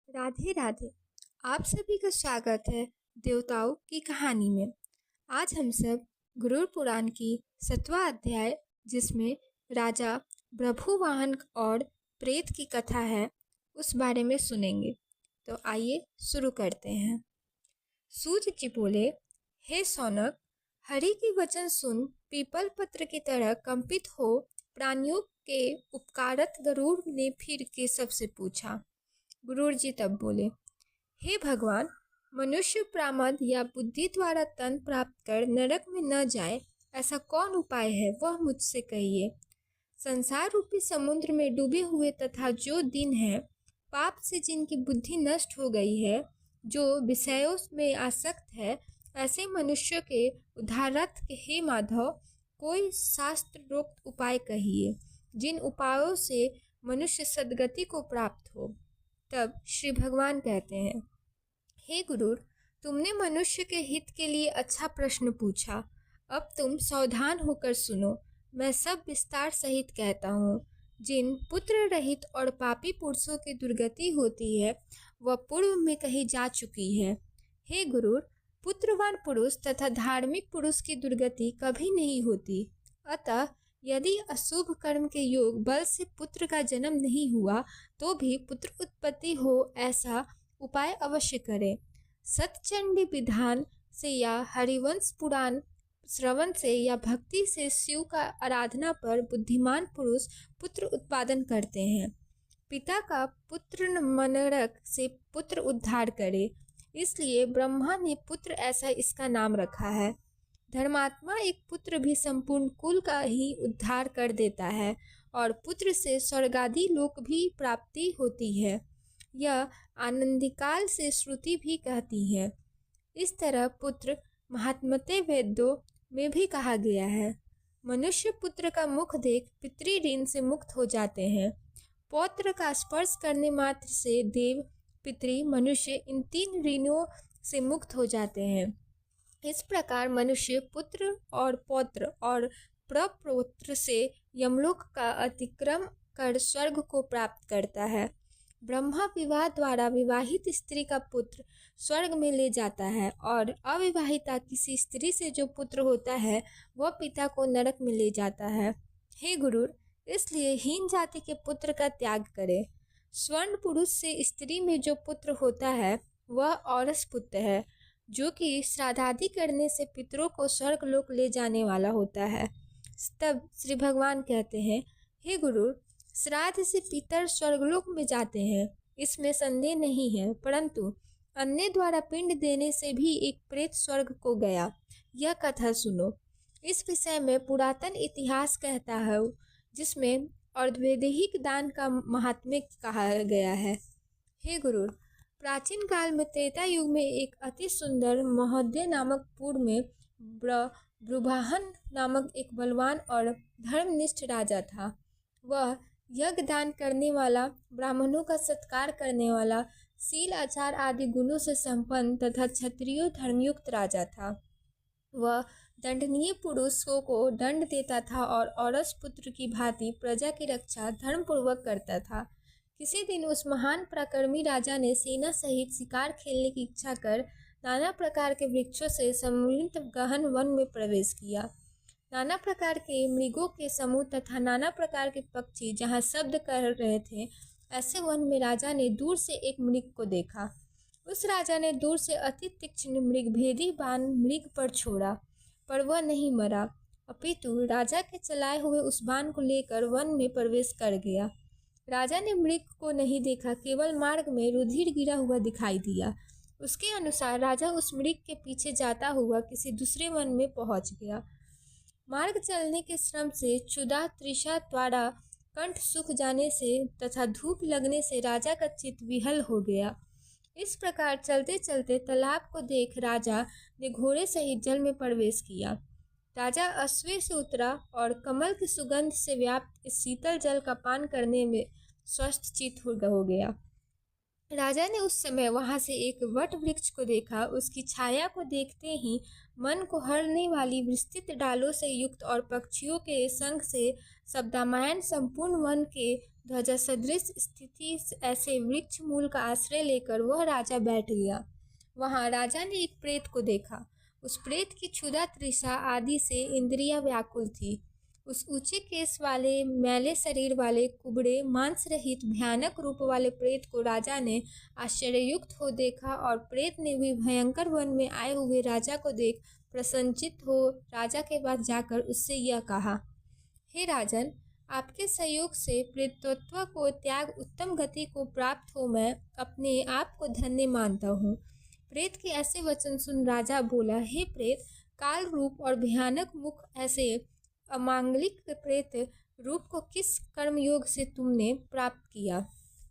राधे राधे। आप सभी का स्वागत है देवताओं की कहानी में। आज हम सब गरुड़ पुराण की 7वां अध्याय, जिसमें राजा प्रभुवाहन और प्रेत की कथा है, उस बारे में सुनेंगे। तो आइए शुरू करते हैं। सूर्य जी बोले, हे सौनक, हरि की वचन सुन पीपल पत्र की तरह कंपित हो प्राणियों के उपकारत गरुड़ ने फिर केशव से पूछा। गरुड़ जी तब बोले, हे भगवान, मनुष्य प्रामद या बुद्धि द्वारा तन प्राप्त कर नरक में न जाए, ऐसा कौन उपाय है, वह मुझसे कहिए। संसार रूपी समुद्र में डूबे हुए तथा जो दिन है, पाप से जिनकी बुद्धि नष्ट हो गई है, जो विषयों में आसक्त है, ऐसे मनुष्य के उद्धारार्थ हे माधव, कोई शास्त्रोक्त उपाय कहिए, जिन उपायों से मनुष्य सद्गति को प्राप्त हो। तब श्री भगवान कहते हैं, हे गुरुर, तुमने मनुष्य के हित के लिए अच्छा प्रश्न पूछा। अब तुम सावधान होकर सुनो। मैं सब विस्तार सहित कहता हूँ। जिन पुत्र रहित और पापी पुरुषों की दुर्गति होती है, वह पूर्व में कही जा चुकी है। हे गुरुर, पुत्रवान पुरुष तथा धार्मिक पुरुष की दुर्गति कभी नहीं होती। अतः यदि अशुभ कर्म के योग बल से पुत्र का जन्म नहीं हुआ, तो भी पुत्र उत्पत्ति हो, ऐसा उपाय अवश्य करें। सतचंडी विधान से या हरिवंश पुराण श्रवण से या भक्ति से शिव का आराधना पर बुद्धिमान पुरुष पुत्र उत्पादन करते हैं। पिता का पुत्र मनरक से पुत्र उद्धार करे, इसलिए ब्रह्मा ने पुत्र ऐसा इसका नाम रखा है। धर्मात्मा एक पुत्र भी संपूर्ण कुल का ही उद्धार कर देता है और पुत्र से स्वर्गादि लोक भी प्राप्ति होती है। यह आनंदिकाल से श्रुति भी कहती है। इस तरह पुत्र महात्मते वेदों में भी कहा गया है। मनुष्य पुत्र का मुख देख पितृ ऋण से मुक्त हो जाते हैं। पौत्र का स्पर्श करने मात्र से देव, पितृ, मनुष्य इन 3 ऋणों से मुक्त हो जाते हैं। इस प्रकार मनुष्य पुत्र और पौत्र और प्रपौत्र से यमलोक का अतिक्रम कर स्वर्ग को प्राप्त करता है। ब्रह्मा विवाह द्वारा विवाहित स्त्री का पुत्र स्वर्ग में ले जाता है और अविवाहिता किसी स्त्री से जो पुत्र होता है, वह पिता को नरक में ले जाता है। हे गुरुर, इसलिए हीन जाति के पुत्र का त्याग करें। स्वर्ण पुरुष से स्त्री में जो पुत्र होता है, वह औरस पुत्र है, जो कि श्राद्धादि करने से पितरों को स्वर्ग लोक ले जाने वाला होता है। तब श्री भगवान कहते हैं, हे गुरु, श्राद्ध से पितर स्वर्गलोक में जाते हैं, इसमें संदेह नहीं है, परंतु अन्य द्वारा पिंड देने से भी एक प्रेत स्वर्ग को गया। यह कथा सुनो। इस विषय में पुरातन इतिहास कहता है, जिसमें अर्धवैदिक दान का महात्म्य कहा गया है। हे गुरु, प्राचीन काल में त्रेता युग में एक अति सुंदर महोदय नामक पुर में ब्रुवाहन नामक एक बलवान और धर्मनिष्ठ राजा था। वह यज्ञ दान करने वाला, ब्राह्मणों का सत्कार करने वाला, शील आचार आदि गुणों से संपन्न तथा क्षत्रिय धर्मयुक्त राजा था। वह दंडनीय पुरुषों को दंड देता था और औरस पुत्र की भांति प्रजा की रक्षा धर्मपूर्वक करता था। किसी दिन उस महान पराक्रमी राजा ने सेना सहित शिकार खेलने की इच्छा कर नाना प्रकार के वृक्षों से समृद्ध गहन वन में प्रवेश किया। नाना प्रकार के मृगों के समूह तथा नाना प्रकार के पक्षी जहाँ शब्द कर रहे थे, ऐसे वन में राजा ने दूर से एक मृग को देखा। उस राजा ने दूर से अति तीक्ष्ण मृगभेदी बाण मृग पर छोड़ा, पर वह नहीं मरा, अपितु राजा के चलाए हुए उस बाण को लेकर वन में प्रवेश कर गया। राजा ने मृग को नहीं देखा, केवल मार्ग में रुधिर गिरा हुआ दिखाई दिया। उसके अनुसार राजा उस मृग के पीछे जाता हुआ किसी दूसरे वन में पहुंच गया। मार्ग चलने के श्रम से क्षुधा तृषा द्वारा कंठ सूख जाने से तथा धूप लगने से राजा का चित्त विहल हो गया। इस प्रकार चलते चलते तालाब को देख राजा ने घोड़े सहित जल में प्रवेश किया। राजा अश्व से उतरा और कमल की सुगंध से व्याप्त इस शीतल जल का पान करने में स्वस्थ चित्त हो गया। राजा ने उस समय वहां से एक वट वृक्ष को देखा। उसकी छाया को देखते ही मन को हरने वाली विस्तृत डालों से युक्त और पक्षियों के संग से शब्दामायन संपूर्ण वन के ध्वजा सदृश स्थिति ऐसे वृक्ष मूल का आश्रय लेकर वह राजा बैठ गया। वहां राजा ने एक प्रेत को देखा। उस प्रेत की क्षुधा तृषा आदि से इंद्रियां व्याकुल थी। उस ऊंचे केस वाले मैले शरीर वाले कुबड़े मांस रहित भयानक रूप वाले प्रेत को राजा ने आश्चर्ययुक्त हो देखा और प्रेत ने भी भयंकर वन में आए हुए राजा को देख प्रसन्नचित्त हो राजा के पास जाकर उससे यह कहा, हे राजन, आपके सहयोग से प्रेतत्व को त्याग उत्तम गति को प्राप्त हो मैं अपने आप को धन्य मानता हूँ। प्रेत के ऐसे वचन सुन राजा बोला, हे प्रेत, काल रूप और भयानक मुख ऐसे अमांगलिक प्रेत रूप को किस कर्मयोग से तुमने प्राप्त किया?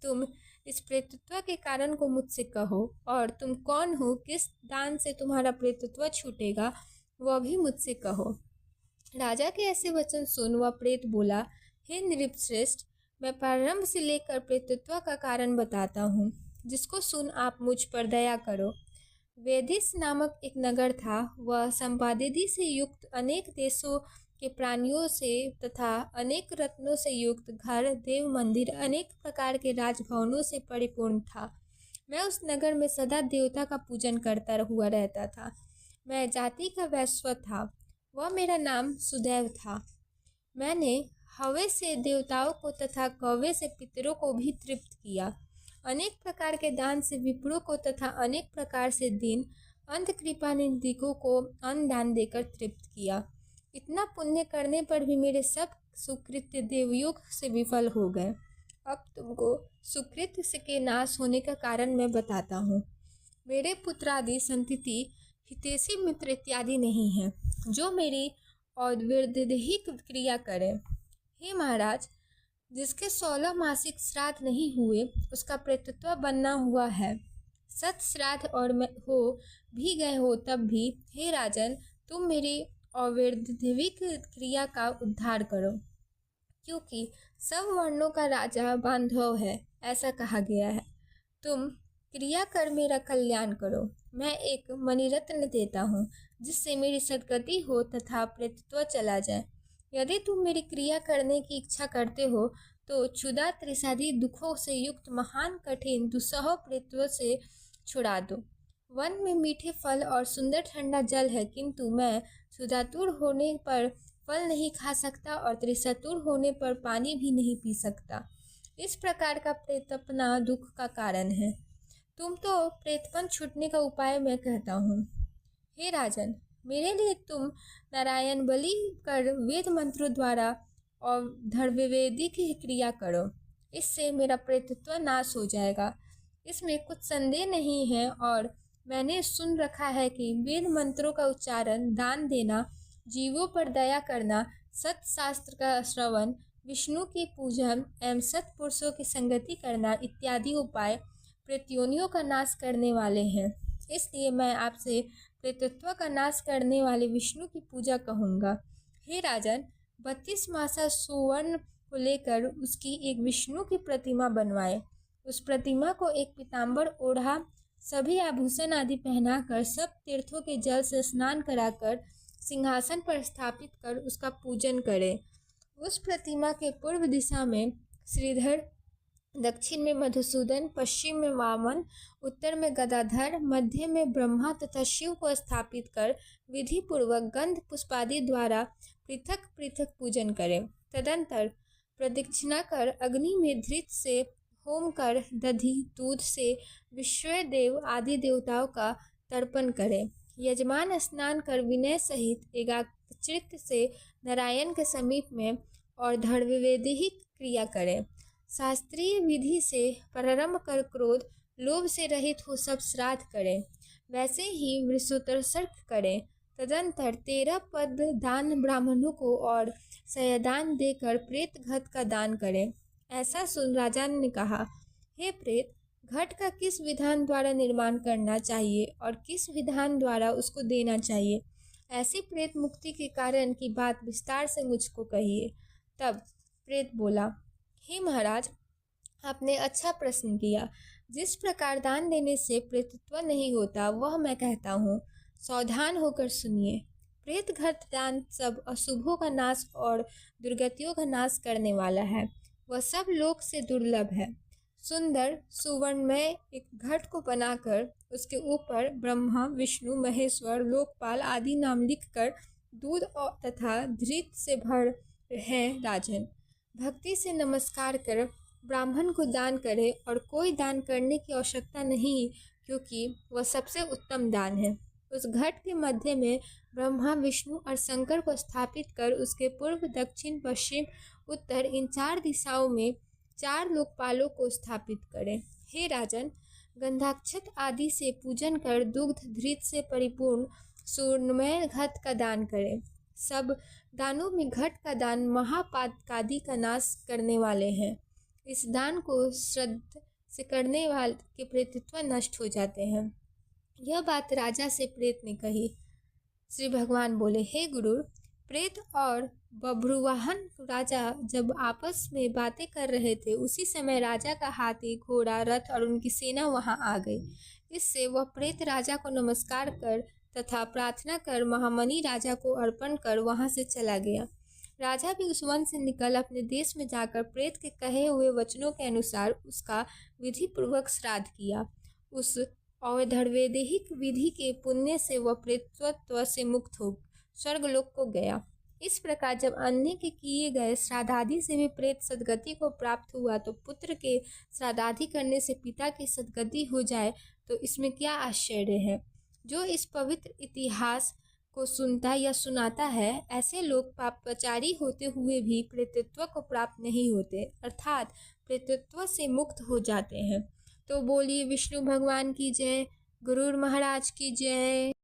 तुम इस प्रेतत्व के कारण को मुझसे कहो, और तुम कौन हो, किस दान से तुम्हारा प्रेतत्व छूटेगा वह भी मुझसे कहो। राजा के ऐसे वचन सुन वह प्रेत बोला, हे नृपश्रेष्ठ, मैं प्रारंभ से लेकर प्रेतत्व का कारण बताता हूँ, जिसको सुन आप मुझ पर दया करो। वेदिस नामक एक नगर था। वह संपादिनी से युक्त अनेक देशों के प्राणियों से तथा अनेक रत्नों से युक्त घर, देव मंदिर, अनेक प्रकार के राजभवनों से परिपूर्ण था। मैं उस नगर में सदा देवता का पूजन करता हुआ रहता था। मैं जाति का वैश्य था। वह मेरा नाम सुदैव था। मैंने हवे से देवताओं को तथा कौवे से पितरों को भी तृप्त किया। अनेक प्रकार के दान से विप्रों को तथा अनेक प्रकार से दीन अंत कृपा निधिकों को अन्न दान देकर तृप्त किया। इतना पुण्य करने पर भी मेरे सब सुकृत्य देवयोग से विफल हो गए। अब तुमको सुकृत्य से के नाश होने का कारण मैं बताता हूँ। मेरे पुत्रादि संतति हितैषी मित्र इत्यादि नहीं है, जो मेरी और्ध्वदैहिक क्रिया करे। हे महाराज, जिसके 16 मासिक श्राद्ध नहीं हुए उसका प्रेतत्व बनना हुआ है। सत श्राद्ध और हो भी गए हो तब भी, हे राजन, तुम मेरी और्ध्वदैहिक क्रिया का उद्धार करो, क्योंकि सब वर्णों का राजा बांधव है, ऐसा कहा गया है। तुम क्रिया कर मेरा कल्याण करो। मैं एक मणिरत्न देता हूँ, जिससे मेरी सद्गति हो तथा प्रेतत्व चला जाए। यदि तुम मेरी क्रिया करने की इच्छा करते हो तो क्षुधा त्रिषादि दुखों से युक्त महान कठिन दुस्सह प्रेतत्व से छुड़ा दो। वन में मीठे फल और सुंदर ठंडा जल है, किंतु मैं क्षुधातुर होने पर फल नहीं खा सकता और त्रिषातुर होने पर पानी भी नहीं पी सकता। इस प्रकार का प्रेतपना दुख का कारण है। तुम तो प्रेतपन छूटने का उपाय मैं कहता हूँ। हे राजन, मेरे लिए तुम नारायण बलि कर वेद मंत्रों द्वारा और धर्मवेदी की क्रिया करो। इससे मेरा प्रेतत्व नाश हो जाएगा, इसमें कुछ संदेह नहीं है। और मैंने सुन रखा है कि वेद मंत्रों का उच्चारण, दान देना, जीवों पर दया करना, सत्शास्त्र का श्रवण, विष्णु की पूजा एवं सत्पुरुषों की संगति करना इत्यादि उपाय प्रेतयोनियों का नाश करने वाले हैं। इसलिए मैं आपसे प्रेतत्व का नाश करने वाले विष्णु की पूजा कहूँगा। हे राजन, 32 मासा सुवर्ण को लेकर उसकी एक विष्णु की प्रतिमा बनवाए। उस प्रतिमा को एक पीताम्बर ओढ़ा, सभी आभूषण आदि पहनाकर, सब तीर्थों के जल से स्नान कराकर सिंहासन पर स्थापित कर उसका पूजन करे। उस प्रतिमा के पूर्व दिशा में श्रीधर, दक्षिण में मधुसूदन, पश्चिम में वामन, उत्तर में गदाधर, मध्य में ब्रह्मा तथा शिव को स्थापित कर विधि पूर्वक गंध पुष्पादि द्वारा पृथक पृथक पूजन करें। तदंतर प्रदक्षिणा कर अग्नि में धृत से होम कर दधि दूध से विश्वदेव आदि देवताओं का तर्पण करें। यजमान स्नान कर विनय सहित एकाग्रचित्त से नारायण के समीप में और धर्मवेदिक क्रिया करें। शास्त्रीय विधि से प्रारंभ कर क्रोध लोभ से रहित हो सब श्राद्ध करें। वैसे ही वृषोत्सर्ग करें। तदंतर 13 पद दान ब्राह्मणों को और शयदान देकर प्रेत घट का दान करें। ऐसा सुन राजा ने कहा, हे प्रेत, घट का किस विधान द्वारा निर्माण करना चाहिए और किस विधान द्वारा उसको देना चाहिए, ऐसी प्रेत मुक्ति के कारण की बात विस्तार से मुझको कहिए। तब प्रेत बोला, हे महाराज, आपने अच्छा प्रश्न किया। जिस प्रकार दान देने से प्रेतत्व नहीं होता वह मैं कहता हूँ, सावधान होकर सुनिए। प्रेत घट दान सब अशुभों का नाश और दुर्गतियों का नाश करने वाला है। वह सब लोक से दुर्लभ है। सुंदर सुवर्णमय एक घट को बनाकर उसके ऊपर ब्रह्मा, विष्णु, महेश्वर, लोकपाल आदि नाम लिखकर दूध और तथा धृत से भर है राजन। भक्ति से नमस्कार कर ब्राह्मण को दान करे, और कोई दान करने की आवश्यकता नहीं, क्योंकि वह सबसे उत्तम दान है। उस घट के मध्य में ब्रह्मा, विष्णु और शंकर को स्थापित कर उसके पूर्व, दक्षिण, पश्चिम, उत्तर इन 4 दिशाओं में 4 लोकपालों को स्थापित करें। हे राजन, गंधाक्षत आदि से पूजन कर दुग्ध धृत से परिपूर्ण सुवर्णमय घट का दान करें। सब दानों में घट का दान महापातकादि का नाश करने वाले हैं। इस दान को श्रद्धा से करने वाले के प्रेतत्व नष्ट हो जाते हैं। यह बात राजा से प्रेत ने कही। श्री भगवान बोले, हे गुरु, प्रेत और बभ्रुवाहन राजा जब आपस में बातें कर रहे थे, उसी समय राजा का हाथी, घोड़ा, रथ और उनकी सेना वहां आ गई। इससे वह प्रेत राजा को नमस्कार कर तथा प्रार्थना कर महामणि राजा को अर्पण कर वहां से चला गया। राजा भी उस वन से निकल अपने देश में जाकर प्रेत के कहे हुए वचनों के अनुसार उसका विधि पूर्वक श्राद्ध किया। उस और धर्वैदेहिक विधि के पुण्य से वह प्रेतत्व से मुक्त हो स्वर्गलोक को गया। इस प्रकार जब अन्य के किए गए श्राद्धादि से भी प्रेत सद्गति को प्राप्त हुआ, तो पुत्र के श्राद्धादि करने से पिता की सद्गति हो जाए तो इसमें क्या आश्चर्य है। जो इस पवित्र इतिहास को सुनता या सुनाता है, ऐसे लोग पापाचारी होते हुए भी प्रेतत्व को प्राप्त नहीं होते, अर्थात प्रेतत्व से मुक्त हो जाते हैं। तो बोलिए विष्णु भगवान की जय, गुरुर महाराज की जय।